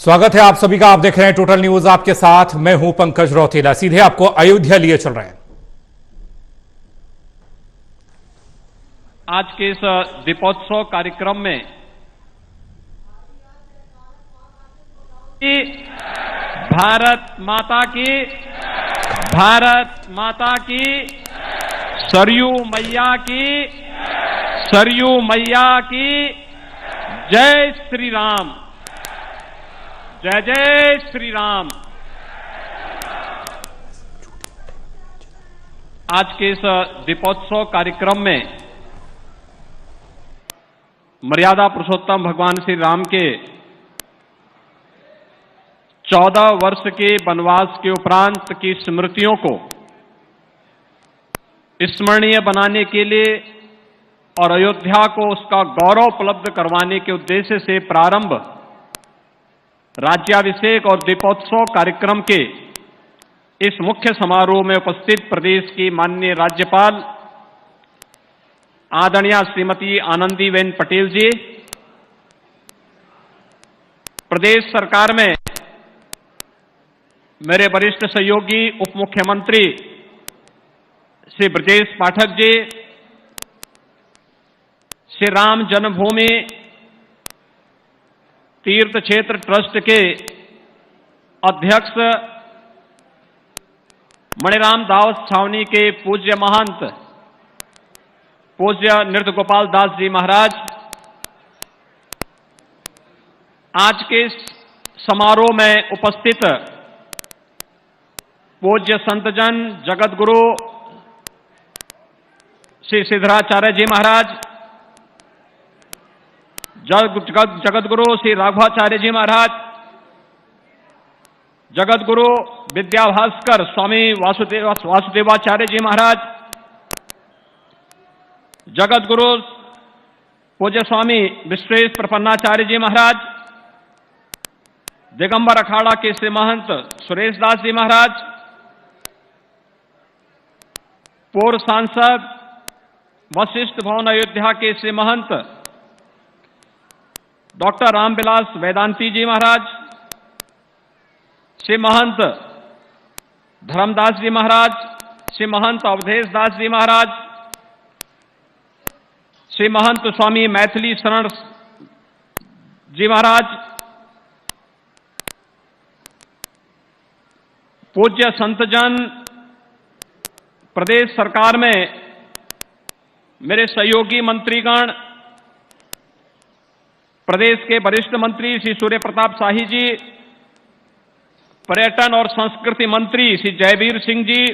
स्वागत है आप सभी का। आप देख रहे हैं टोटल न्यूज, आपके साथ मैं हूं पंकज रौतेला। सीधे आपको अयोध्या लिए चल रहे हैं। आज के इस दीपोत्सव कार्यक्रम में भारत माता की, भारत माता की, सरयू मैया की, सरयू मैया की, जय श्री राम, जय जय श्री राम। आज के इस दीपोत्सव कार्यक्रम में मर्यादा पुरुषोत्तम भगवान श्री राम के 14 वर्ष के वनवास के उपरांत की स्मृतियों को स्मरणीय बनाने के लिए और अयोध्या को उसका गौरव उपलब्ध करवाने के उद्देश्य से प्रारंभ राज्याभिषेक और दीपोत्सव कार्यक्रम के इस मुख्य समारोह में उपस्थित प्रदेश की माननीय राज्यपाल आदरणीय श्रीमती आनंदीबेन पटेल जी, प्रदेश सरकार में मेरे वरिष्ठ सहयोगी उप मुख्यमंत्री श्री ब्रजेश पाठक जी, श्री राम जन्मभूमि तीर्थ क्षेत्र ट्रस्ट के अध्यक्ष मणिराम दास छावनी के पूज्य महंत पूज्य नृत्य गोपाल दास जी महाराज, आज के इस समारोह में उपस्थित पूज्य संतजन जगत गुरु श्री सिद्धराचार्य जी महाराज, जगत गुरु श्री राघवाचार्य जी महाराज, जगत गुरु विद्याभास्कर स्वामी वासुदेवाचार्य जी महाराज, जगत गुरु पूज्य स्वामी विश्वेश प्रपन्नाचार्य जी महाराज, दिगंबर अखाड़ा के श्री महंत सुरेश दास जी महाराज, पूर्व सांसद वशिष्ठ भवन अयोध्या के श्री महंत डॉक्टर रामविलास वेदांती जी महाराज, श्री महंत धर्मदास जी महाराज, श्री महंत अवधेश दास जी महाराज, श्री महंत स्वामी मैथिली शरण जी महाराज, पूज्य संतजन, प्रदेश सरकार में मेरे सहयोगी मंत्रीगण, प्रदेश के वरिष्ठ मंत्री श्री सूर्य प्रताप शाही जी, पर्यटन और संस्कृति मंत्री श्री जयवीर सिंह जी,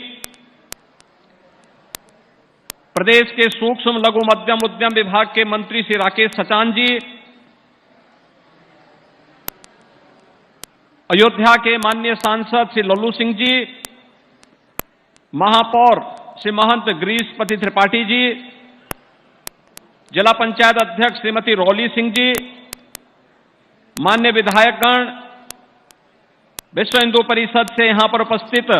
प्रदेश के सूक्ष्म लघु मध्यम उद्यम विभाग के मंत्री श्री राकेश सचान जी, अयोध्या के माननीय सांसद श्री लल्लू सिंह जी, महापौर श्री महंत गिरीशपति त्रिपाठी जी, जिला पंचायत अध्यक्ष श्रीमती रौली सिंह जी, मान्य विधायकगण, विश्व हिंदू परिषद से यहां पर उपस्थित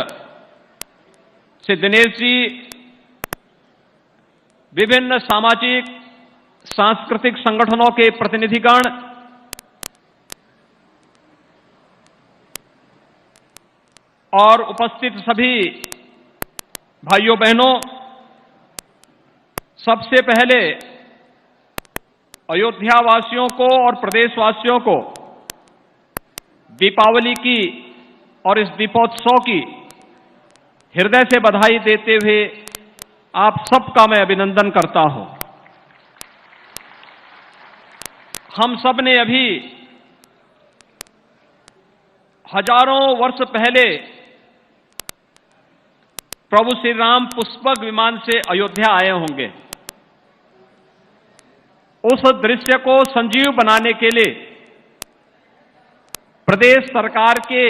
श्री दिनेश जी, विभिन्न सामाजिक सांस्कृतिक संगठनों के प्रतिनिधिगण, और उपस्थित सभी भाइयों बहनों, सबसे पहले अयोध्या वासियों को और प्रदेशवासियों को दीपावली की और इस दीपोत्सव की हृदय से बधाई देते हुए आप सबका मैं अभिनंदन करता हूं। हम सब ने अभी हजारों वर्ष पहले प्रभु श्री राम पुष्पक विमान से अयोध्या आए होंगे। उस दृश्य को संजीव बनाने के लिए प्रदेश सरकार के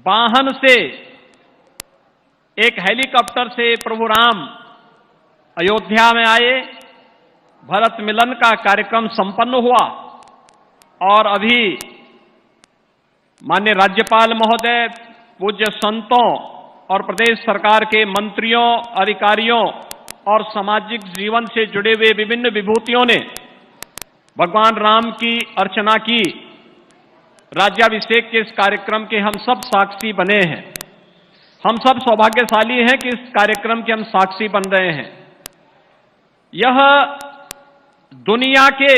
वाहन से एक हेलीकॉप्टर से प्रभु राम अयोध्या में आए, भरत मिलन का कार्यक्रम संपन्न हुआ और अभी माननीय राज्यपाल महोदय, पूज्य संतों और प्रदेश सरकार के मंत्रियों, अधिकारियों और सामाजिक जीवन से जुड़े हुए विभिन्न विभूतियों ने भगवान राम की अर्चना की राज्याभिषेक के इस कार्यक्रम के हम सब साक्षी बने हैं। हम सब सौभाग्यशाली हैं कि इस कार्यक्रम के हम साक्षी बन रहे हैं। यह दुनिया के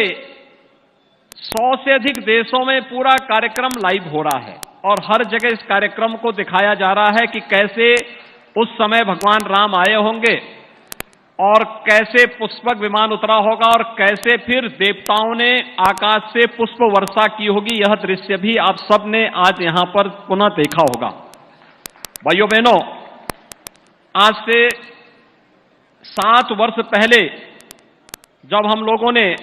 100 से अधिक देशों में पूरा कार्यक्रम लाइव हो रहा है और हर जगह इस कार्यक्रम को दिखाया जा रहा है कि कैसे उस समय भगवान राम आए होंगे और कैसे पुष्पक विमान उतरा होगा और कैसे फिर देवताओं ने आकाश से पुष्प वर्षा की होगी। यह दृश्य भी आप सब ने आज यहां पर पुनः देखा होगा। भाइयों बहनों, आज से 7 वर्ष पहले जब हम लोगों ने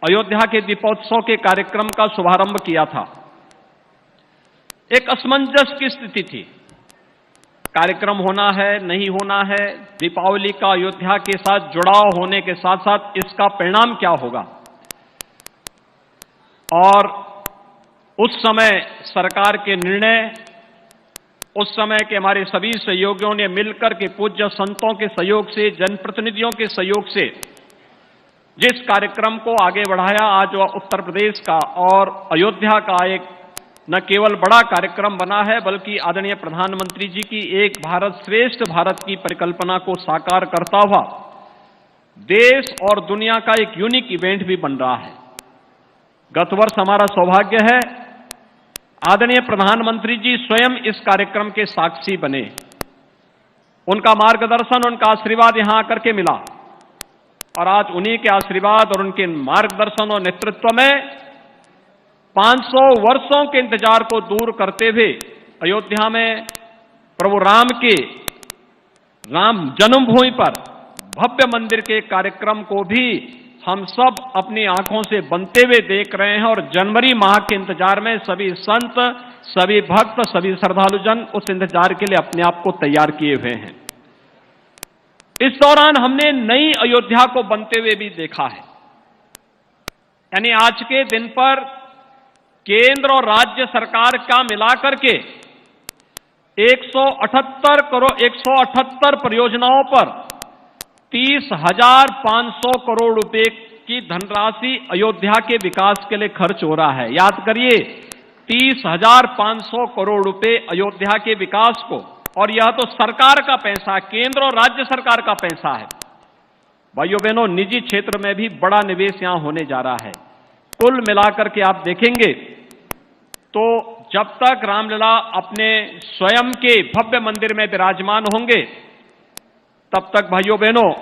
अयोध्या के दीपोत्सव के कार्यक्रम का शुभारंभ किया था, एक असमंजस की स्थिति थी। कार्यक्रम होना है, नहीं होना है, दीपावली का अयोध्या के साथ जुड़ाव होने के साथ साथ इसका परिणाम क्या होगा। और उस समय सरकार के निर्णय, उस समय के हमारे सभी सहयोगियों ने मिलकर के पूज्य संतों के सहयोग से, जनप्रतिनिधियों के सहयोग से जिस कार्यक्रम को आगे बढ़ाया, आज वह उत्तर प्रदेश का और अयोध्या का एक न केवल बड़ा कार्यक्रम बना है बल्कि आदरणीय प्रधानमंत्री जी की एक भारत श्रेष्ठ भारत की परिकल्पना को साकार करता हुआ देश और दुनिया का एक यूनिक इवेंट भी बन रहा है। गत वर्ष हमारा सौभाग्य है, आदरणीय प्रधानमंत्री जी स्वयं इस कार्यक्रम के साक्षी बने। उनका मार्गदर्शन, उनका आशीर्वाद यहां आकर के मिला और आज उन्हीं के आशीर्वाद और उनके मार्गदर्शन और नेतृत्व में 500 वर्षों के इंतजार को दूर करते हुए अयोध्या में प्रभु राम के राम जन्मभूमि पर भव्य मंदिर के कार्यक्रम को भी हम सब अपनी आंखों से बनते हुए देख रहे हैं और जनवरी माह के इंतजार में सभी संत, सभी भक्त, सभी श्रद्धालुजन उस इंतजार के लिए अपने आप को तैयार किए हुए हैं। इस दौरान हमने नई अयोध्या को बनते हुए भी देखा है। यानी आज के दिन पर केंद्र और राज्य सरकार का मिलाकर के 178 परियोजनाओं पर 30,500 करोड़ रुपए की धनराशि अयोध्या के विकास के लिए खर्च हो रहा है। याद करिए, 30,500 करोड़ रुपए अयोध्या के विकास को, और यह तो सरकार का पैसा, केंद्र और राज्य सरकार का पैसा है। भाइयों बहनों, निजी क्षेत्र में भी बड़ा निवेश यहां होने जा रहा है। कुल मिलाकर के आप देखेंगे तो जब तक रामलला अपने स्वयं के भव्य मंदिर में विराजमान होंगे, तब तक भाइयों बहनों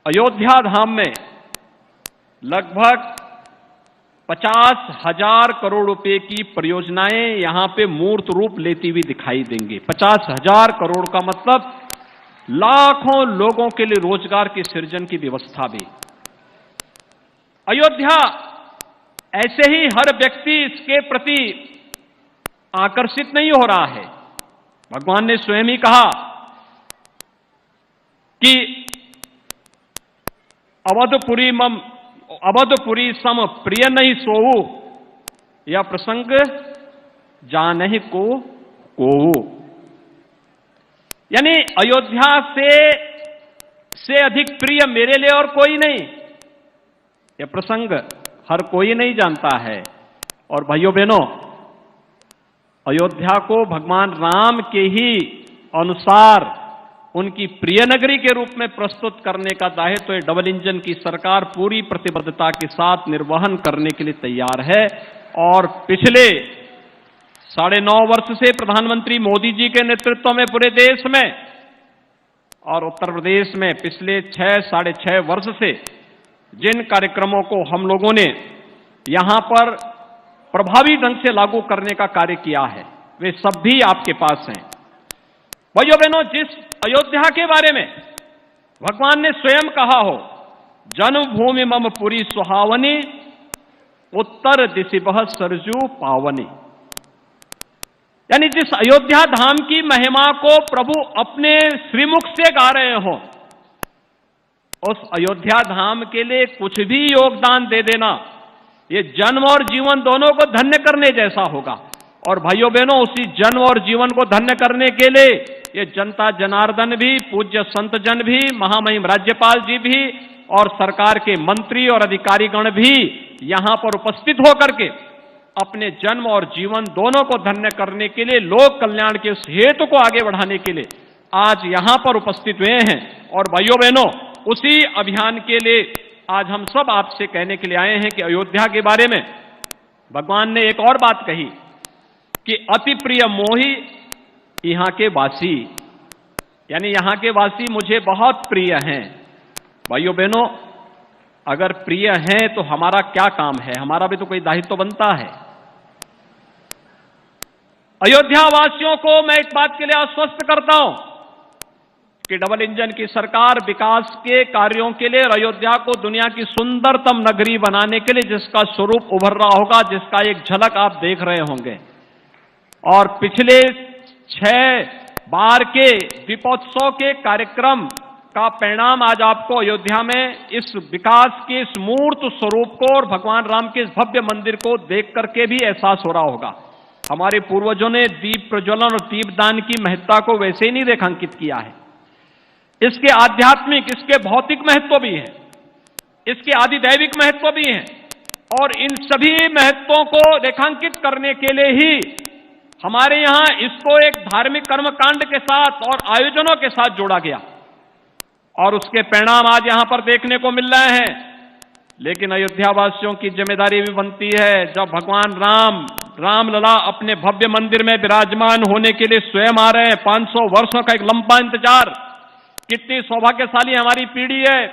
अयोध्या धाम में लगभग 50,000 करोड़ रुपए की परियोजनाएं यहां पे मूर्त रूप लेती हुई दिखाई देंगे। 50,000 करोड़ का मतलब लाखों लोगों के लिए रोजगार के सृजन की व्यवस्था भी। अयोध्या ऐसे ही हर व्यक्ति इसके प्रति आकर्षित नहीं हो रहा है। भगवान ने स्वयं ही कहा कि अवधपुरी सम प्रिय नहीं सोऊ, यह प्रसंग जानहि को। यानी अयोध्या से अधिक प्रिय मेरे लिए और कोई नहीं। यह प्रसंग हर कोई नहीं जानता है। और भाइयों बहनों, अयोध्या को भगवान राम के ही अनुसार उनकी प्रिय नगरी के रूप में प्रस्तुत करने का दायित्व डबल इंजन की सरकार पूरी प्रतिबद्धता के साथ निर्वहन करने के लिए तैयार है। और पिछले 9.5 वर्ष से प्रधानमंत्री मोदी जी के नेतृत्व में पूरे देश में और उत्तर प्रदेश में पिछले 6-6.5 वर्ष से जिन कार्यक्रमों को हम लोगों ने यहां पर प्रभावी ढंग से लागू करने का कार्य किया है, वे सब भी आपके पास हैं। भाइयों बहनों, जिस अयोध्या के बारे में भगवान ने स्वयं कहा हो, जन्मभूमि मम पुरी सुहावनी, उत्तर दिशि बह सरजू पावनी, यानी जिस अयोध्या धाम की महिमा को प्रभु अपने श्रीमुख से गा रहे हो, उस अयोध्या धाम के लिए कुछ भी योगदान दे देना ये जन्म और जीवन दोनों को धन्य करने जैसा होगा। और भाइयों बहनों, उसी जन्म और जीवन को धन्य करने के लिए ये जनता जनार्दन भी, पूज्य संत जन भी, महामहिम राज्यपाल जी भी और सरकार के मंत्री और अधिकारीगण भी यहां पर उपस्थित होकर के अपने जन्म और जीवन दोनों को धन्य करने के लिए, लोक कल्याण के उस हेतु को आगे बढ़ाने के लिए आज यहां पर उपस्थित हुए हैं। और भाइयों बहनों, उसी अभियान के लिए आज हम सब आपसे कहने के लिए आए हैं कि अयोध्या के बारे में भगवान ने एक और बात कही कि अति प्रिय मोही यहां के वासी, यानी यहां के वासी मुझे बहुत प्रिय हैं। भाइयों बहनों, अगर प्रिय हैं तो हमारा क्या काम है? हमारा भी तो कोई दायित्व तो बनता है। अयोध्या वासियों को मैं इस बात के लिए आश्वस्त करता हूं कि डबल इंजन की सरकार विकास के कार्यों के लिए अयोध्या को दुनिया की सुंदरतम नगरी बनाने के लिए जिसका स्वरूप उभर रहा होगा, जिसका एक झलक आप देख रहे होंगे। और पिछले 6 बार के दीपोत्सव के कार्यक्रम का परिणाम आज आपको अयोध्या में इस विकास के इस मूर्त स्वरूप को और भगवान राम के इस भव्य मंदिर को देख करके भी एहसास हो रहा होगा। हमारे पूर्वजों ने दीप प्रज्वलन और दीपदान की महत्ता को वैसे ही नहीं रेखांकित किया है। इसके आध्यात्मिक, इसके भौतिक महत्व भी हैं, इसके आदिदैविक महत्व भी हैं, और इन सभी महत्वों को रेखांकित करने के लिए ही हमारे यहां इसको एक धार्मिक कर्मकांड के साथ और आयोजनों के साथ जोड़ा गया, और उसके परिणाम आज यहां पर देखने को मिल रहे हैं। लेकिन अयोध्या वासियों की जिम्मेदारी भी बनती है, जब भगवान रामलला अपने भव्य मंदिर में विराजमान होने के लिए स्वयं आ रहे हैं। 500 वर्षों का एक लंबा इंतजार, कितनी सौभाग्यशाली हमारी पीढ़ी है।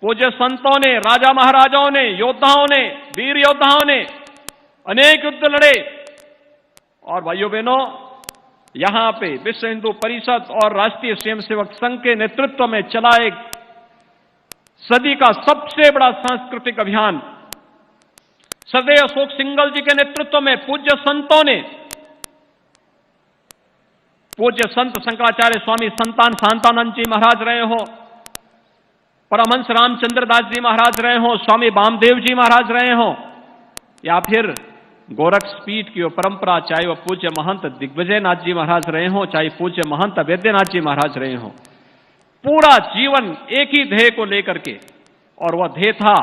पूज्य संतों ने, राजा महाराजाओं ने, योद्धाओं ने, वीर योद्धाओं ने अनेक युद्ध लड़े, और भाइयों बहनों, यहां पे विश्व हिंदू परिषद और राष्ट्रीय स्वयंसेवक संघ के नेतृत्व में चला एक सदी का सबसे बड़ा सांस्कृतिक अभियान, सदैव अशोक सिंघल जी के नेतृत्व में पूज्य संतों ने, पूज्य संत शंकराचार्य स्वामी संतान शांतानंद जी महाराज रहे हो, परमहंस रामचंद्र दास जी महाराज रहे हो, स्वामी वामदेव जी महाराज रहे हो, या फिर गोरक्षपीठ की वो परंपरा, चाहे वह पूज्य महंत दिग्विजय नाथ जी महाराज रहे हो, चाहे पूज्य महंत वैद्यनाथ जी महाराज रहे हो, पूरा जीवन एक ही ध्येय को लेकर के, और वह ध्येय था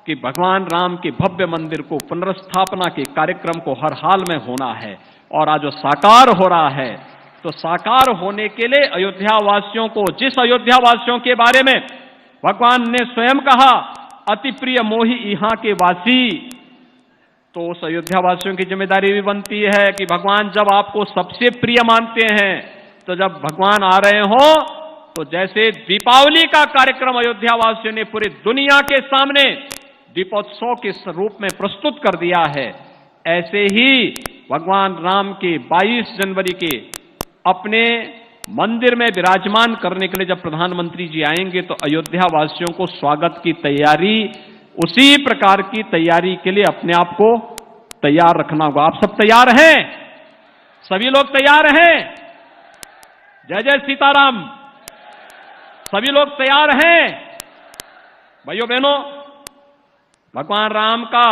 कि भगवान राम के भव्य मंदिर को पुनर्स्थापना के कार्यक्रम को हर हाल में होना है। और आज जो साकार हो रहा है, तो साकार होने के लिए अयोध्या वासियों को, जिस अयोध्या वासियों के बारे में भगवान ने स्वयं कहा अति प्रिय मोही यहां के वासी, तो उस अयोध्या वासियों की जिम्मेदारी भी बनती है कि भगवान जब आपको सबसे प्रिय मानते हैं, तो जब भगवान आ रहे हो, तो जैसे दीपावली का कार्यक्रम अयोध्या वासियों ने पूरी दुनिया के सामने दीपोत्सव के रूप में प्रस्तुत कर दिया है, ऐसे ही भगवान राम के 22 जनवरी के अपने मंदिर में विराजमान करने के लिए जब प्रधानमंत्री जी आएंगे, तो अयोध्या वासियों को स्वागत की तैयारी, उसी प्रकार की तैयारी के लिए अपने आप को तैयार रखना होगा। आप सब तैयार हैं? सभी लोग तैयार हैं? जय जय सीताराम। सभी लोग तैयार हैं? भाइयों बहनों, भगवान राम का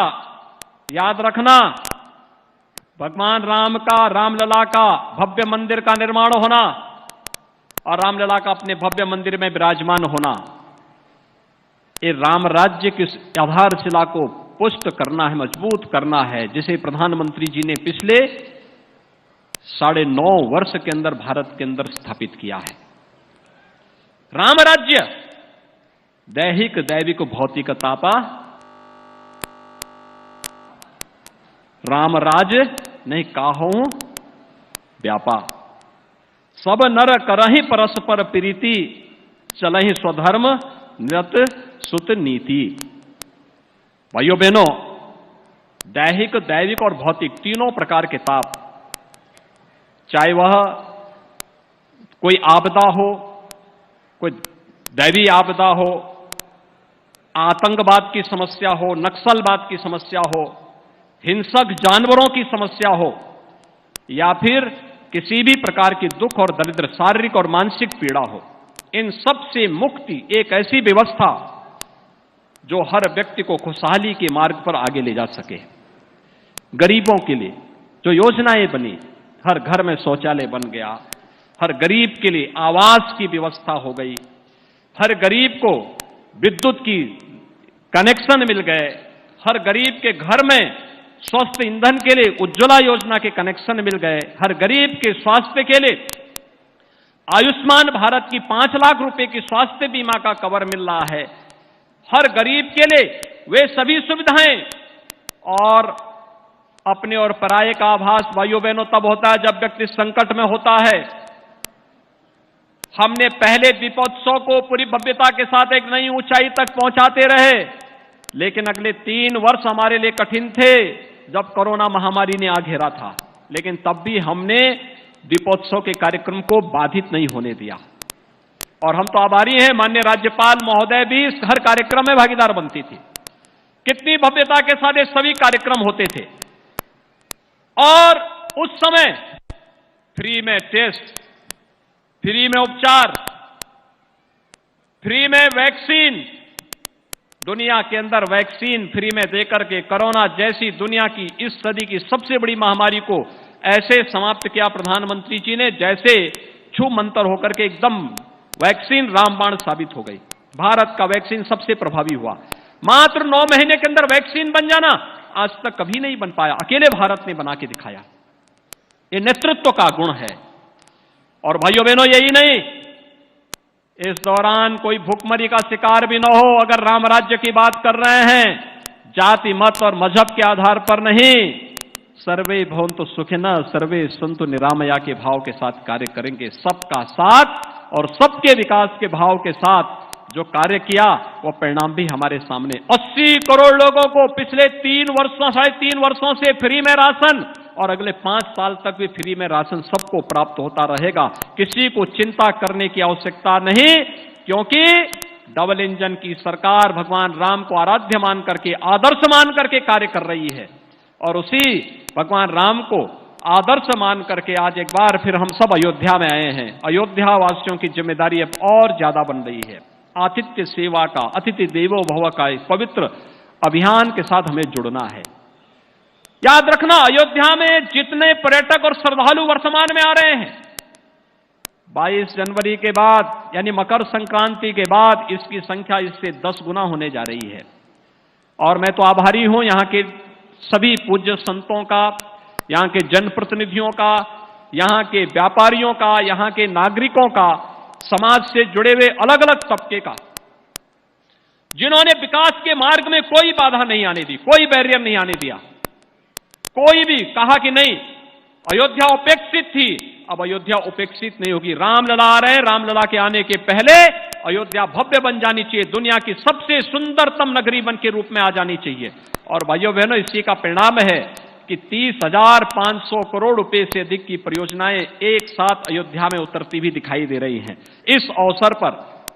याद रखना, भगवान राम का, रामलला का भव्य मंदिर का निर्माण होना और रामलला का अपने भव्य मंदिर में विराजमान होना, ये राम राज्य की आधारशिला को पुष्ट करना है, मजबूत करना है, जिसे प्रधानमंत्री जी ने पिछले 9.5 वर्ष के अंदर भारत के अंदर स्थापित किया है। राम राज्य दैहिक दैविक भौतिक तापा, राम राज नहीं काहू व्यापा, सब नर करहि परस्पर प्रीति, चलहि स्वधर्म नृत सुत नीति। भाइयों बहनों, दैहिक दैविक और भौतिक तीनों प्रकार के ताप, चाहे वह कोई आपदा हो, कोई दैवी आपदा हो, आतंकवाद की समस्या हो, नक्सलवाद की समस्या हो, हिंसक जानवरों की समस्या हो, या फिर किसी भी प्रकार की दुख और दरिद्र, शारीरिक और मानसिक पीड़ा हो, इन सब से मुक्ति एक ऐसी व्यवस्था जो हर व्यक्ति को खुशहाली के मार्ग पर आगे ले जा सके। गरीबों के लिए जो योजनाएं बनी, हर घर में शौचालय बन गया, हर गरीब के लिए आवास की व्यवस्था हो गई, हर गरीब को विद्युत की कनेक्शन मिल गए, हर गरीब के घर में स्वस्थ ईंधन के लिए उज्ज्वला योजना के कनेक्शन मिल गए, हर गरीब के स्वास्थ्य के लिए आयुष्मान भारत की 5 लाख रुपए की स्वास्थ्य बीमा का कवर मिल रहा है, हर गरीब के लिए वे सभी सुविधाएं। और अपने और पराये का आभास भाइयों बहनों तब होता है जब व्यक्ति संकट में होता है। हमने पहले दीपोत्सव को पूरी भव्यता के साथ एक नई ऊंचाई तक पहुंचाते रहे, लेकिन अगले 3 वर्ष हमारे लिए कठिन थे जब कोरोना महामारी ने आ घेरा था, लेकिन तब भी हमने दीपोत्सव के कार्यक्रम को बाधित नहीं होने दिया। और हम तो आभारी हैं, माननीय राज्यपाल महोदय भी इस हर कार्यक्रम में भागीदार बनती थी। कितनी भव्यता के साथ ये सभी कार्यक्रम होते थे। और उस समय फ्री में टेस्ट, फ्री में उपचार, फ्री में वैक्सीन, दुनिया के अंदर वैक्सीन फ्री में देकर के कोरोना जैसी दुनिया की इस सदी की सबसे बड़ी महामारी को ऐसे समाप्त किया प्रधानमंत्री जी ने जैसे छू मंतर होकर के एकदम वैक्सीन रामबाण साबित हो गई। भारत का वैक्सीन सबसे प्रभावी हुआ। मात्र 9 महीने के अंदर वैक्सीन बन जाना आज तक कभी नहीं बन पाया, अकेले भारत ने बना के दिखाया। ये नेतृत्व का गुण है। और भाइयों बहनों यही नहीं, इस दौरान कोई भुखमरी का शिकार भी न हो। अगर राम राज्य की बात कर रहे हैं, जाति मत और मजहब के आधार पर नहीं, सर्वे भवन्तु सुखिनः सर्वे सन्तु निरामया के भाव के साथ कार्य करेंगे। सबका साथ और सबके विकास के भाव के साथ जो कार्य किया वो परिणाम भी हमारे सामने। 80 करोड़ लोगों को पिछले 3 वर्षों, 3.5 वर्षों से फ्री में राशन, और अगले 5 साल तक भी फ्री में राशन सबको प्राप्त होता रहेगा। किसी को चिंता करने की आवश्यकता नहीं, क्योंकि डबल इंजन की सरकार भगवान राम को आराध्य मान करके, आदर्श मान करके कार्य कर रही है। और उसी भगवान राम को आदर्श मान करके आज एक बार फिर हम सब अयोध्या में आए हैं। अयोध्या वासियों की जिम्मेदारी अब और ज्यादा बन रही है। आतिथ्य सेवा का, अतिथि देवो भव का इस पवित्र अभियान के साथ हमें जुड़ना है। याद रखना, अयोध्या में जितने पर्यटक और श्रद्धालु वर्तमान में आ रहे हैं, 22 जनवरी के बाद यानी मकर संक्रांति के बाद इसकी संख्या इससे 10 गुना होने जा रही है। और मैं तो आभारी हूं यहां के सभी पूज्य संतों का, यहां के जनप्रतिनिधियों का, यहां के व्यापारियों का, यहां के नागरिकों का, समाज से जुड़े हुए अलग अलग तबके का, जिन्होंने विकास के मार्ग में कोई बाधा नहीं आने दी, कोई बैरियर नहीं आने दिया। कोई भी कहा कि नहीं अयोध्या उपेक्षित थी, अब अयोध्या उपेक्षित नहीं होगी। रामलला आ रहे हैं, रामलला के आने के पहले अयोध्या भव्य बन जानी चाहिए, दुनिया की सबसे सुंदरतम नगरी बन के रूप में आ जानी चाहिए। और भाइयों बहनों, इसी का परिणाम है कि 30,500 करोड़ रुपए से अधिक की परियोजनाएं एक साथ अयोध्या में उतरती भी दिखाई दे रही हैं। इस अवसर पर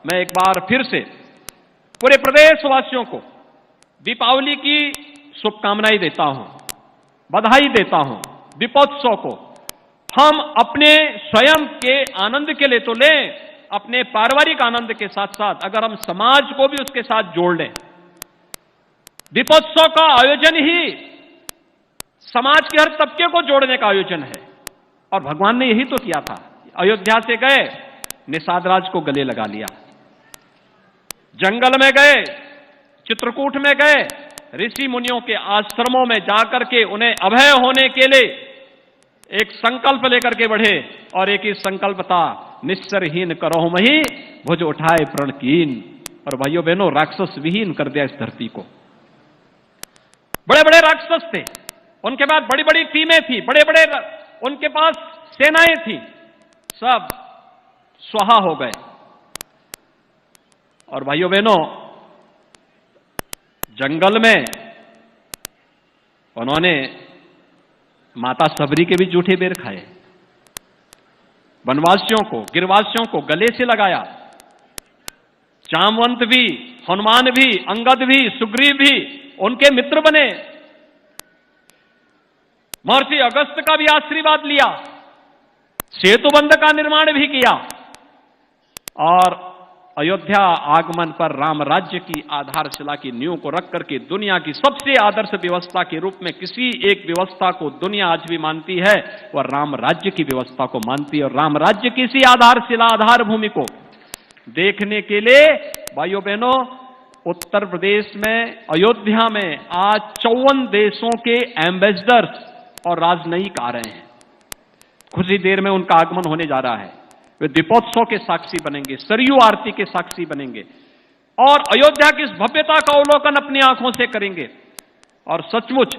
मैं एक बार फिर से पूरे प्रदेशवासियों को दीपावली की शुभकामनाएं देता हूं, बधाई देता हूं। दीपोत्सव को हम अपने स्वयं के आनंद के लिए तो लें, अपने पारिवारिक आनंद के साथ साथ अगर हम समाज को भी उसके साथ जोड़ लें, दीपोत्सव का आयोजन ही समाज के हर तबके को जोड़ने का आयोजन है। और भगवान ने यही तो किया था। अयोध्या से गए, निषाद राज को गले लगा लिया, जंगल में गए, चित्रकूट में गए, ऋषि मुनियों के आश्रमों में जाकर के उन्हें अभय होने के लिए एक संकल्प लेकर के बढ़े। और एक ही संकल्प था, निस्सरहीन करहु मही भुज उठाए प्रण कीन। और भाइयों बहनों, राक्षस विहीन कर दिया इस धरती को। बड़े बड़े राक्षस थे, उनके पास बड़ी बड़ी टीमें थी, बड़े बड़े उनके पास सेनाएं थी, सब स्वाहा हो गए। और भाइयों बहनों, जंगल में उन्होंने माता सबरी के भी जूठे बेर खाए, वनवासियों को, गिरवासियों को गले से लगाया। जामवंत भी, हनुमान भी, अंगद भी, सुग्रीव भी उनके मित्र बने। महर्षि अगस्त का भी आशीर्वाद लिया, सेतुबंध का निर्माण भी किया। और अयोध्या आगमन पर राम राज्य की आधारशिला की नींव को रख करके दुनिया की सबसे आदर्श व्यवस्था के रूप में किसी एक व्यवस्था को दुनिया आज भी मानती है, वह राम राज्य की व्यवस्था को मानती है। और राम राज्य की इसी आधारशिला, आधार भूमि को देखने के लिए भाइयों बहनों उत्तर प्रदेश में अयोध्या में आज 54 देशों के एम्बेसडर्स और राजनयिक आ रहे हैं। कुछ ही देर में उनका आगमन होने जा रहा है। वे दीपोत्सव के साक्षी बनेंगे, सरयू आरती के साक्षी बनेंगे और अयोध्या की इस भव्यता का अवलोकन अपनी आंखों से करेंगे। और सचमुच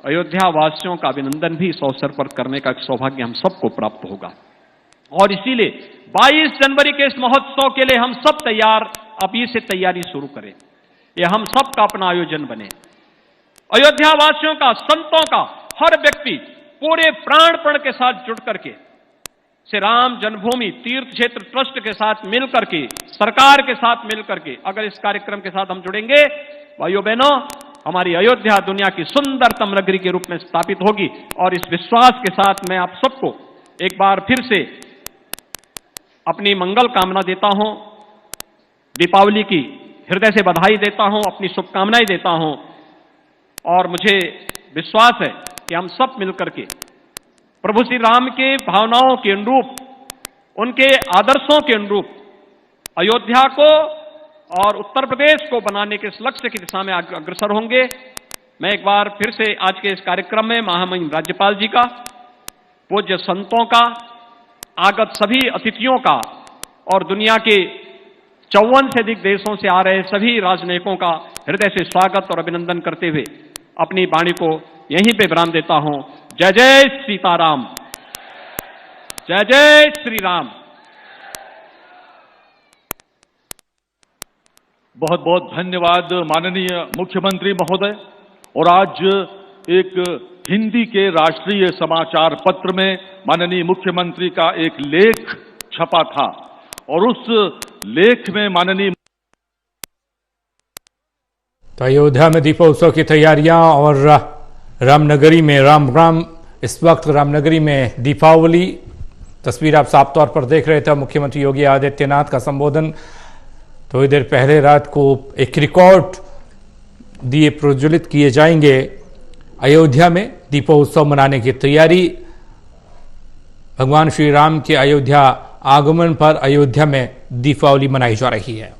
अयोध्या वासियों का अभिनंदन भी इस अवसर पर करने का एक सौभाग्य हम सबको प्राप्त होगा। और इसीलिए 22 जनवरी के इस महोत्सव के लिए हम सब तैयार, अभी से तैयारी शुरू करें। यह हम सब का अपना आयोजन बने। अयोध्या वासियों का, संतों का, हर व्यक्ति पूरे प्राणपण के साथ जुड़ करके श्री राम जन्मभूमि तीर्थ क्षेत्र ट्रस्ट के साथ मिलकर के, सरकार के साथ मिलकर के अगर इस कार्यक्रम के साथ हम जुड़ेंगे, भाइयों बहनों, हमारी अयोध्या दुनिया की सुंदरतम नगरी के रूप में स्थापित होगी। और इस विश्वास के साथ मैं आप सबको एक बार फिर से अपनी मंगल कामना देता हूं, दीपावली की हृदय से बधाई देता हूं, अपनी शुभकामनाएं देता हूं। और मुझे विश्वास है कि हम सब मिलकर के प्रभु श्री राम के भावनाओं के अनुरूप, उनके आदर्शों के अनुरूप अयोध्या को और उत्तर प्रदेश को बनाने के इस लक्ष्य की दिशा में अग्रसर होंगे। मैं एक बार फिर से आज के इस कार्यक्रम में महामहिम राज्यपाल जी का, पूज्य संतों का, आगत सभी अतिथियों का और दुनिया के 54 से अधिक देशों से आ रहे सभी राजनयिकों का हृदय से स्वागत और अभिनंदन करते हुए अपनी वाणी को यहीं पे विराम देता हूं। जय जय सीताराम, जय जय श्री राम। बहुत बहुत धन्यवाद माननीय मुख्यमंत्री महोदय। और आज एक हिंदी के राष्ट्रीय समाचार पत्र में माननीय मुख्यमंत्री का एक लेख छपा था और उस लेख में माननीय तो अयोध्या में दीपोत्सव की तैयारियां और रामनगरी में राम इस वक्त रामनगरी में दीपावली, तस्वीर आप साफ तौर पर देख रहे थे। मुख्यमंत्री योगी आदित्यनाथ का संबोधन थोड़ी देर पहले रात को एक रिकॉर्ड दिए प्रज्वलित किए जाएंगे। अयोध्या में दीपोत्सव मनाने की तैयारी, भगवान श्री राम के अयोध्या आगमन पर अयोध्या में दीपावली मनाई जा रही है।